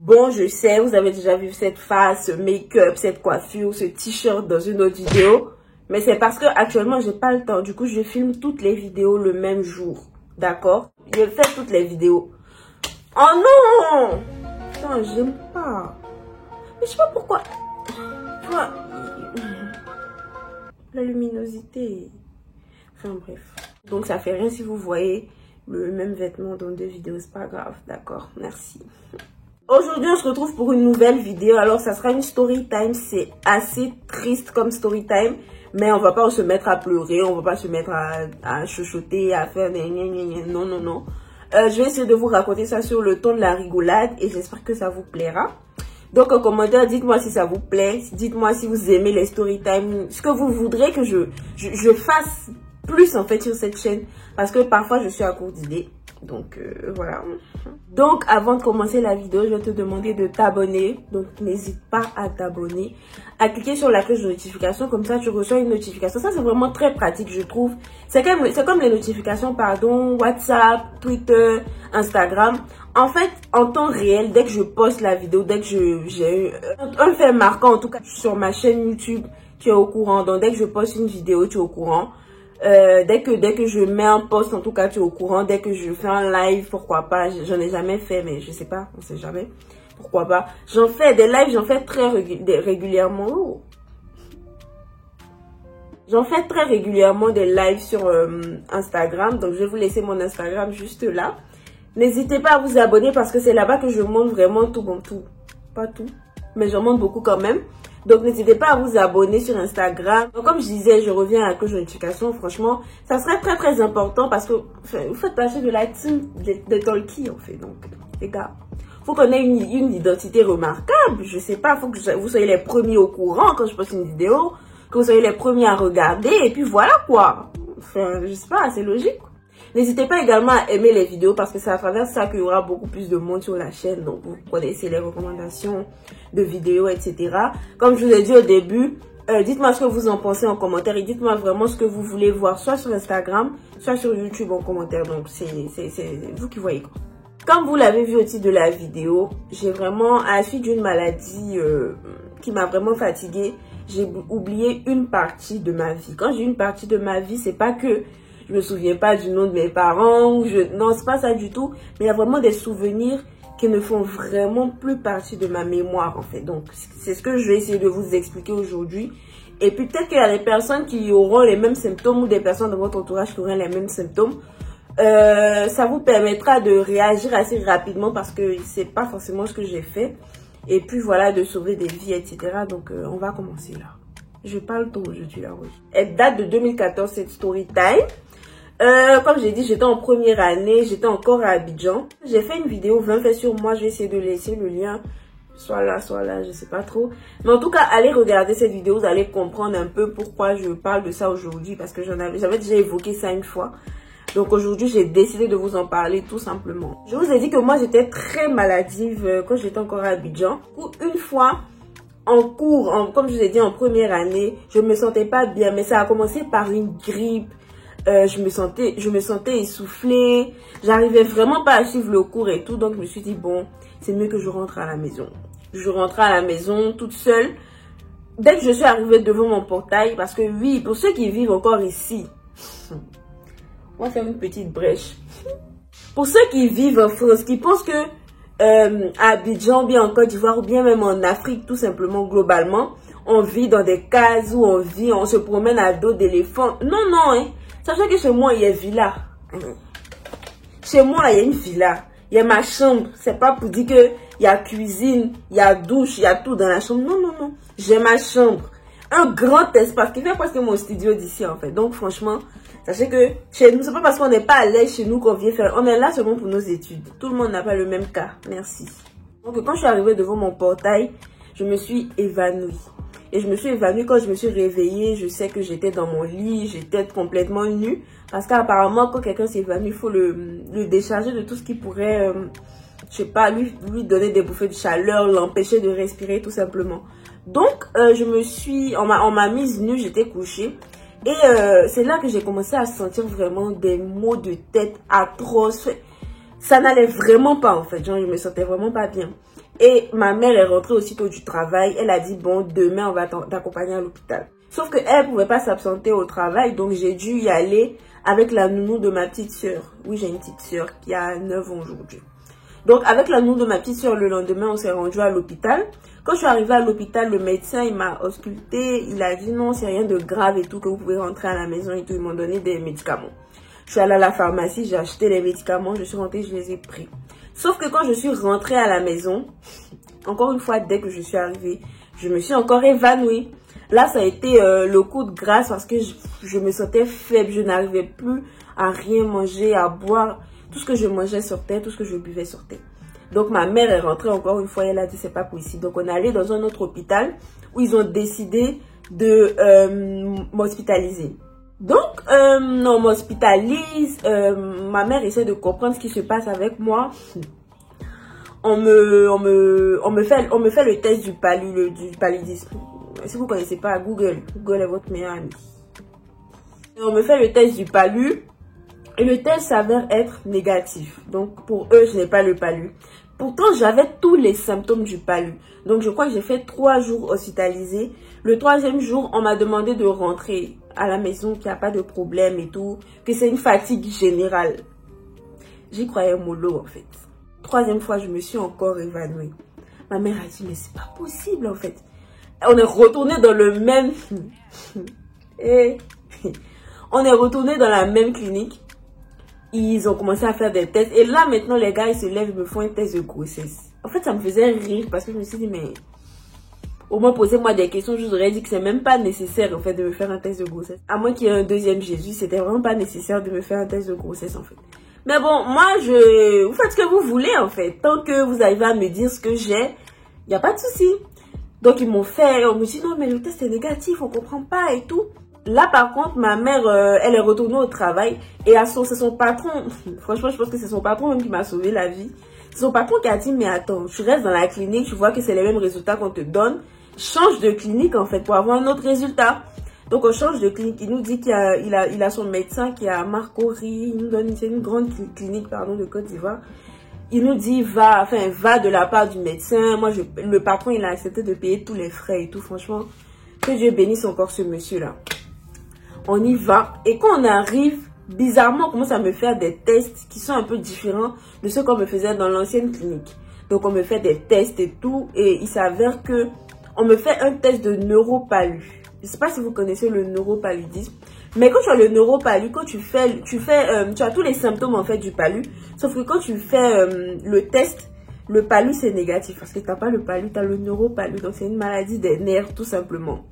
Bon, je sais, vous avez déjà vu cette face, ce make-up, cette coiffure, ce t-shirt dans une autre vidéo. Mais c'est parce que actuellement, j'ai pas le temps. Du coup, je filme toutes les vidéos le même jour. D'accord? Je fais toutes les vidéos. Oh non! Putain, j'aime pas. Mais je sais pas pourquoi. Tu vois, la luminosité. Enfin bref. Donc ça fait rien si vous voyez le même vêtement dans deux vidéos. C'est pas grave. D'accord? Merci. Aujourd'hui, on se retrouve pour une nouvelle vidéo. Alors, ça sera une story time. C'est assez triste comme story time. Mais on va pas se mettre à pleurer. On va pas se mettre à chuchoter, à faire des non, non, non. Je vais essayer de vous raconter ça sur le ton de la rigolade. Et j'espère que ça vous plaira. Donc, en commentaire, dites-moi si ça vous plaît. Dites-moi si vous aimez les story time. Ce que vous voudrez que je fasse plus, en fait, sur cette chaîne. Parce que parfois, je suis à court d'idées. Donc voilà. Donc avant de commencer la vidéo, je vais te demander de t'abonner. Donc n'hésite pas à t'abonner, à cliquer sur la cloche de notification, comme ça tu reçois une notification. Ça c'est vraiment très pratique, je trouve. C'est comme les notifications, pardon, WhatsApp, Twitter, Instagram. En fait, en temps réel, dès que je poste la vidéo, dès que j'ai un fait marquant, en tout cas sur ma chaîne YouTube, tu es au courant. Donc dès que je poste une vidéo, tu es au courant. Dès que je mets un post, en tout cas tu es au courant. Dès que je fais un live, pourquoi pas, j'en ai jamais fait, mais je sais pas, on sait jamais, pourquoi pas. J'en fais des lives, j'en fais très régulièrement. Oh. J'en fais très régulièrement des lives sur Instagram, donc je vais vous laisser mon Instagram juste là. N'hésitez pas à vous abonner parce que c'est là-bas que je montre vraiment tout, bon tout, pas tout, mais j'en montre beaucoup quand même. Donc, n'hésitez pas à vous abonner sur Instagram. Donc, comme je disais, je reviens à la cloche de notification. Franchement, ça serait très, très important parce que vous faites partie de la team de Talkie, en fait. Donc, les gars, faut qu'on ait une identité remarquable. Je sais pas, faut que vous soyez les premiers au courant quand je poste une vidéo, que vous soyez les premiers à regarder. Et puis, voilà, quoi. Enfin, je sais pas, c'est logique. N'hésitez pas également à aimer les vidéos parce que c'est à travers ça qu'il y aura beaucoup plus de monde sur la chaîne. Donc, vous connaissez les recommandations de vidéos, etc. Comme je vous ai dit au début, dites-moi ce que vous en pensez en commentaire et dites-moi vraiment ce que vous voulez voir, soit sur Instagram, soit sur YouTube en commentaire. Donc, c'est vous qui voyez quoi. Comme vous l'avez vu au titre de la vidéo, j'ai vraiment, à la suite d'une maladie qui m'a vraiment fatiguée, j'ai oublié une partie de ma vie. Quand j'ai une partie de ma vie, c'est pas que je me souviens pas du nom de mes parents, non, c'est pas ça du tout, mais il y a vraiment des souvenirs qui ne font vraiment plus partie de ma mémoire en fait. Donc c'est ce que je vais essayer de vous expliquer aujourd'hui. Et puis peut-être qu'il y a des personnes qui auront les mêmes symptômes ou des personnes dans votre entourage qui auront les mêmes symptômes. Ça vous permettra de réagir assez rapidement parce que c'est pas forcément ce que j'ai fait. Et puis voilà, de sauver des vies, etc. Donc on va commencer là. Je parle tôt aujourd'hui là, oui. Elle date de 2014 cette story time. Comme j'ai dit, j'étais en première année, j'étais encore à Abidjan. J'ai fait une vidéo 20 faits sur moi, je vais essayer de laisser le lien, soit là, je sais pas trop. Mais en tout cas, allez regarder cette vidéo, vous allez comprendre un peu pourquoi je parle de ça aujourd'hui, parce que j'avais déjà évoqué ça une fois. Donc aujourd'hui, j'ai décidé de vous en parler tout simplement. Je vous ai dit que moi, j'étais très maladive quand j'étais encore à Abidjan. Une fois, en cours, comme je vous ai dit, en première année, je me sentais pas bien, mais ça a commencé par une grippe. Je me sentais essoufflée, j'arrivais vraiment pas à suivre le cours et tout, donc je me suis dit bon, c'est mieux que je rentre à la maison. Je rentrais à la maison toute seule. Dès que je suis arrivée devant mon portail, parce que oui, pour ceux qui vivent encore ici, on va faire une petite brèche. Pour ceux qui vivent en France, qui pensent que à Abidjan, bien en Côte d'Ivoire ou bien même en Afrique, tout simplement globalement, on vit dans des cases où on se promène à dos d'éléphant. Non, non, hein. Sachez que chez moi, il y a villa. Chez moi, il y a une villa. Il y a ma chambre. C'est pas pour dire qu'il y a cuisine, il y a douche, il y a tout dans la chambre. Non, non, non. J'ai ma chambre. Un grand espace qui fait presque mon studio d'ici, en fait. Donc, franchement, sachez que chez nous, c'est pas parce qu'on n'est pas à l'aise chez nous qu'on vient faire. On est là seulement pour nos études. Tout le monde n'a pas le même cas. Merci. Donc, quand je suis arrivée devant mon portail, je me suis évanouie. Et je me suis évanouie quand je me suis réveillée. Je sais que j'étais dans mon lit, j'étais complètement nue. Parce qu'apparemment, quand quelqu'un s'évanouit, il faut le décharger de tout ce qui pourrait, je sais pas, lui donner des bouffées de chaleur, l'empêcher de respirer tout simplement. Donc, on m'a mise nue, j'étais couchée. Et c'est là que j'ai commencé à sentir vraiment des maux de tête atroces. Ça n'allait vraiment pas en fait, genre je me sentais vraiment pas bien. Et ma mère est rentrée aussitôt du travail. Elle a dit, bon, demain, on va t'accompagner à l'hôpital. Sauf qu'elle ne pouvait pas s'absenter au travail. Donc, j'ai dû y aller avec la nounou de ma petite soeur. Oui, j'ai une petite soeur qui a 9 ans aujourd'hui. Donc, avec la nounou de ma petite soeur, le lendemain, on s'est rendu à l'hôpital. Quand je suis arrivée à l'hôpital, le médecin, il m'a ausculté. Il a dit, non, c'est rien de grave et tout, que vous pouvez rentrer à la maison et tout. Ils m'ont donné des médicaments. Je suis allée à la pharmacie, j'ai acheté les médicaments. Je suis rentrée, je les ai pris. Sauf que quand je suis rentrée à la maison, encore une fois, dès que je suis arrivée, je me suis encore évanouie. Là, ça a été le coup de grâce parce que je me sentais faible. Je n'arrivais plus à rien manger, à boire. Tout ce que je mangeais sortait, tout ce que je buvais sortait. Donc, ma mère est rentrée encore une fois. Elle a dit, c'est pas possible. Donc, on est allé dans un autre hôpital où ils ont décidé de m'hospitaliser. Donc, on m'hospitalise, ma mère essaie de comprendre ce qui se passe avec moi. On me fait le test du paludisme. Si vous ne connaissez pas, Google est votre meilleur ami. On me fait le test du palu et le test s'avère être négatif. Donc, pour eux, je n'ai pas le palu. Pourtant, j'avais tous les symptômes du palu. Donc, je crois que j'ai fait 3 jours hospitalisés. Le 3e jour, on m'a demandé de rentrer à la maison, qu'il n'y a pas de problème et tout, que c'est une fatigue générale. J'y croyais mollo en fait. 3e fois, je me suis encore évanouie. Ma mère a dit, mais c'est pas possible en fait. On est retourné dans le même... On est retourné dans la même clinique. Ils ont commencé à faire des tests. Et là, maintenant, les gars, ils se lèvent, ils me font un test de grossesse. En fait, ça me faisait rire parce que je me suis dit, mais... Au moins, posez-moi des questions, je vous aurais dit que c'est même pas nécessaire, en fait, de me faire un test de grossesse. À moins qu'il y ait un 2e Jésus, c'était vraiment pas nécessaire de me faire un test de grossesse, en fait. Mais bon, moi, vous faites ce que vous voulez, en fait. Tant que vous arrivez à me dire ce que j'ai, il n'y a pas de souci. Donc, ils m'ont fait, on me dit, non, mais le test est négatif, on comprend pas et tout. Là, par contre, ma mère, elle est retournée au travail. Et c'est son patron, franchement, je pense que c'est son patron même qui m'a sauvé la vie. C'est son patron qui a dit, mais attends, tu restes dans la clinique, tu vois que c'est les mêmes résultats qu'on te donne. Change de clinique en fait pour avoir un autre résultat. Donc on change de clinique. Il nous dit qu'il a son médecin qui est à Marcory. Il nous donne, c'est une grande clinique pardon de Côte d'Ivoire. Il nous dit va de la part du médecin. Moi le patron il a accepté de payer tous les frais et tout. Franchement que Dieu bénisse encore ce monsieur là. On y va et quand on arrive bizarrement on commence à me faire des tests qui sont un peu différents de ceux qu'on me faisait dans l'ancienne clinique. Donc on me fait des tests et tout et il s'avère que on me fait un test de neuropalu. Je ne sais pas si vous connaissez le neuropaludisme. Mais quand tu as le neuropalu, quand tu as tous les symptômes en fait du palu. Sauf que quand tu fais le test, le palu c'est négatif. Parce que tu n'as pas le palu, tu as le neuropalu. Donc c'est une maladie des nerfs tout simplement.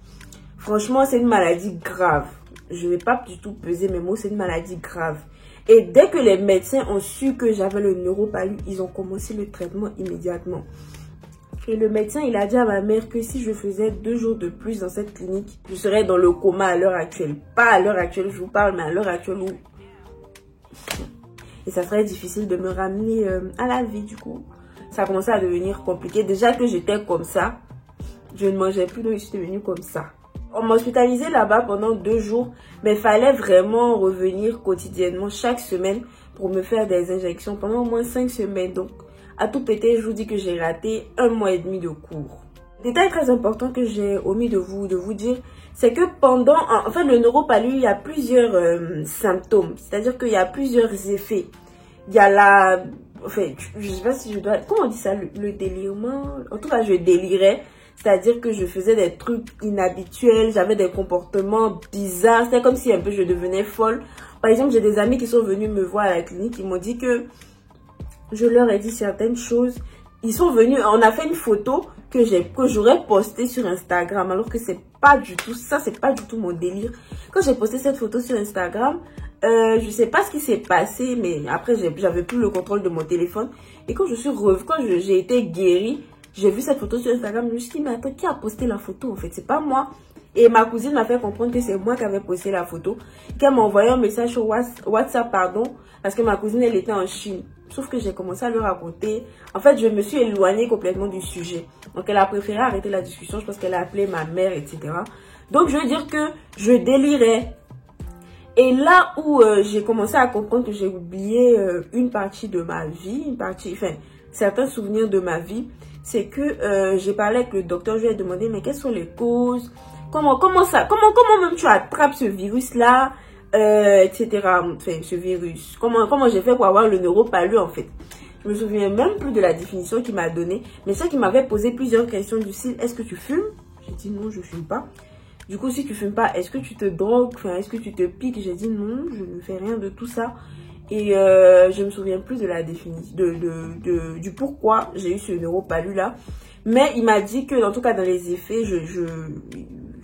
Franchement, c'est une maladie grave. Je ne vais pas du tout peser mes mots, c'est une maladie grave. Et dès que les médecins ont su que j'avais le neuropalu, ils ont commencé le traitement immédiatement. Et le médecin, il a dit à ma mère que si je faisais 2 jours de plus dans cette clinique, je serais dans le coma à l'heure actuelle. Pas à l'heure actuelle, je vous parle, mais à l'heure actuelle où... Et ça serait difficile de me ramener à la vie, du coup. Ça a commencé à devenir compliqué. Déjà que j'étais comme ça, je ne mangeais plus, donc je suis devenue comme ça. On m'a hospitalisée là-bas pendant 2 jours, mais il fallait vraiment revenir quotidiennement, chaque semaine, pour me faire des injections pendant au moins 5 semaines. Donc, à tout péter, je vous dis que j'ai raté 1 mois et demi de cours. Détail très important que j'ai omis de vous dire, c'est que pendant, en fait, le neuropalu, il y a plusieurs symptômes. C'est-à-dire qu'il y a plusieurs effets. Il y a la, enfin, je sais pas si je dois, comment on dit ça, le délirement. En tout cas, je délirais. C'est-à-dire que je faisais des trucs inhabituels, j'avais des comportements bizarres. C'était comme si un peu je devenais folle. Par exemple, j'ai des amis qui sont venus me voir à la clinique, ils m'ont dit que je leur ai dit certaines choses. Ils sont venus, on a fait une photo que j'aurais postée sur Instagram, alors que c'est pas du tout, ça c'est pas du tout mon délire. Quand j'ai posté cette photo sur Instagram, je sais pas ce qui s'est passé, mais après j'avais plus le contrôle de mon téléphone. Et quand j'ai été guérie, j'ai vu cette photo sur Instagram, je me suis dit, mais attends, qui a posté la photo en fait? C'est pas moi. Et ma cousine m'a fait comprendre que c'est moi qui avais posté la photo. Qu'elle m'a envoyé un message sur WhatsApp, pardon, parce que ma cousine, elle était en Chine. Sauf que j'ai commencé à lui raconter. En fait, je me suis éloignée complètement du sujet. Donc, elle a préféré arrêter la discussion. Je pense qu'elle a appelé ma mère, etc. Donc, je veux dire que je délirais. Et là où j'ai commencé à comprendre que j'ai oublié une partie de ma vie, certains souvenirs de ma vie, c'est que j'ai parlé avec le docteur, je lui ai demandé mais quelles sont les causes, comment même tu attrapes ce virus-là, etc. Enfin, ce virus. Comment j'ai fait pour avoir le neuropalu en fait. Je me souviens même plus de la définition qu'il m'a donnée, mais c'est qu'il m'avait posé plusieurs questions du style, est-ce que tu fumes? J'ai dit non, je fume pas. Du coup, si tu fumes pas, est-ce que tu te drogues? Enfin, est-ce que tu te piques? J'ai dit non, je ne fais rien de tout ça. Et je me souviens plus de la définition, du pourquoi j'ai eu ce neuropalu là. Mais il m'a dit que, en tout cas, dans les effets,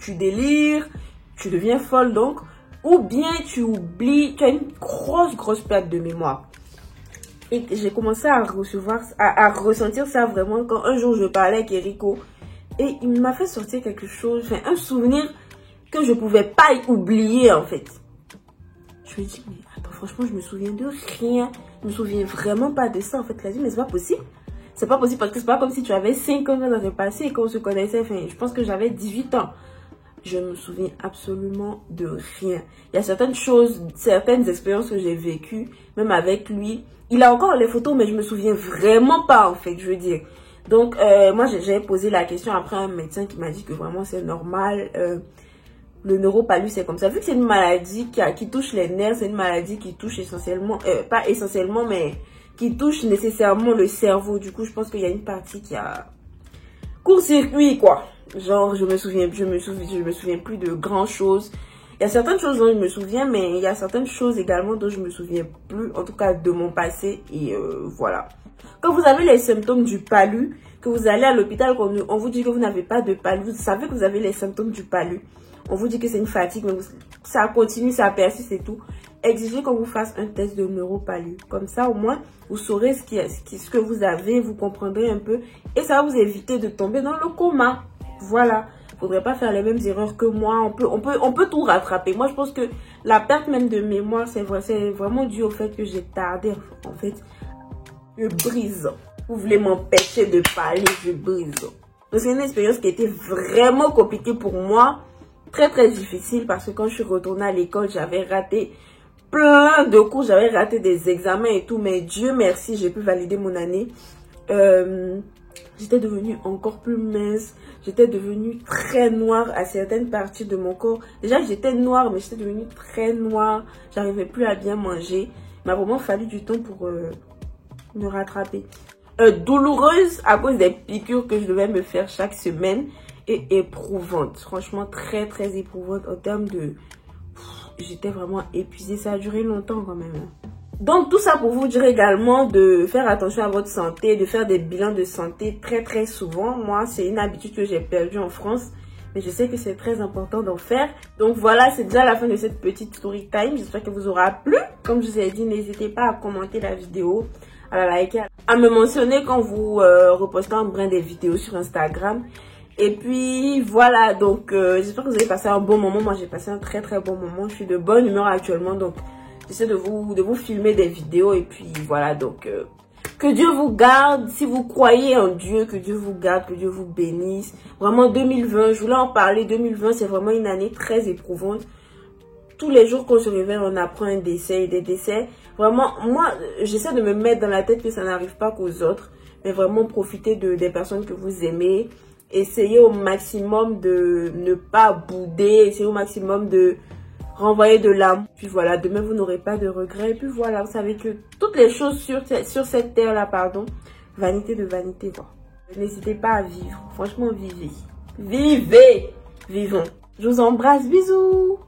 tu délires, tu deviens folle donc, ou bien tu oublies, tu as une grosse perte de mémoire. Et j'ai commencé à ressentir ça vraiment quand un jour je parlais avec Erico. Et il m'a fait sortir quelque chose, enfin un souvenir que je pouvais pas oublier en fait. Je me dis, mais attends, franchement, je me souviens de rien. Je me souviens vraiment pas de ça en fait. Il a dit, mais c'est pas possible. C'est pas possible parce que c'est pas comme si tu avais 5 ans dans le passé et qu'on se connaissait. Enfin, je pense que j'avais 18 ans. Je ne me souviens absolument de rien. Il y a certaines choses, certaines expériences que j'ai vécues, même avec lui. Il a encore les photos, mais je me souviens vraiment pas, en fait, je veux dire. Donc, moi, j'ai posé la question après un médecin qui m'a dit que vraiment, c'est normal. Le neuropalu, c'est comme ça. Vu que c'est une maladie qui touche les nerfs, c'est une maladie qui touche essentiellement, pas essentiellement, mais qui touche nécessairement le cerveau. Du coup, je pense qu'il y a une partie qui a court-circuit, quoi. Genre, je me souviens plus de grand chose. Il y a certaines choses dont je me souviens, mais il y a certaines choses également dont je me souviens plus, en tout cas de mon passé. Et voilà. Quand vous avez les symptômes du palu, que vous allez à l'hôpital, on vous dit que vous n'avez pas de palu, vous savez que vous avez les symptômes du palu. On vous dit que c'est une fatigue, mais ça continue, ça persiste et tout. Exigez qu'on vous fasse un test de neuropalu. Comme ça, au moins, vous saurez ce que vous avez, vous comprendrez un peu. Et ça va vous éviter de tomber dans le coma. Voilà. Faudrait pas faire les mêmes erreurs que moi. On peut tout rattraper. Moi, je pense que la perte même de mémoire, c'est vraiment dû au fait que j'ai tardé. En fait, je brise. Vous voulez m'empêcher de parler, je brise. Donc, c'est une expérience qui était vraiment compliquée pour moi. Très difficile parce que quand je suis retournée à l'école, j'avais raté plein de cours. J'avais raté des examens et tout. Mais Dieu merci, j'ai pu valider mon année. J'étais devenue encore plus mince. J'étais devenue très noire à certaines parties de mon corps. Déjà, j'étais noire, mais j'étais devenue très noire. J'arrivais plus à bien manger. Il m'a vraiment fallu du temps pour me rattraper. Douloureuse à cause des piqûres que je devais me faire chaque semaine. Et éprouvante. Franchement, très éprouvante en termes de... J'étais vraiment épuisée. Ça a duré longtemps quand même. Donc, tout ça pour vous dire également de faire attention à votre santé, de faire des bilans de santé très souvent. Moi, c'est une habitude que j'ai perdue en France, mais je sais que c'est très important d'en faire. Donc voilà, c'est déjà la fin de cette petite story time. J'espère que vous aura plu. Comme je vous ai dit, n'hésitez pas à commenter la vidéo, à la liker, à me mentionner quand vous repostez un brin des vidéos sur Instagram. Et puis voilà, donc j'espère que vous avez passé un bon moment. Moi, j'ai passé un très bon moment. Je suis de bonne humeur actuellement, donc j'essaie de vous filmer des vidéos. Et puis voilà, donc que Dieu vous garde. Si vous croyez en Dieu, que Dieu vous garde, que Dieu vous bénisse. Vraiment 2020, je voulais en parler. 2020, c'est vraiment une année très éprouvante. Tous les jours qu'on se réveille, on apprend un décès et des décès. Vraiment, moi, j'essaie de me mettre dans la tête que ça n'arrive pas qu'aux autres. Mais vraiment profiter des personnes que vous aimez. Essayez au maximum de ne pas bouder. Essayez au maximum de renvoyer de l'âme. Puis voilà, demain vous n'aurez pas de regrets. Et puis voilà, vous savez que toutes les choses sur cette terre-là, pardon, vanité de vanité. N'hésitez pas à vivre. Franchement, vivez. Vivez. Vivons. Je vous embrasse. Bisous.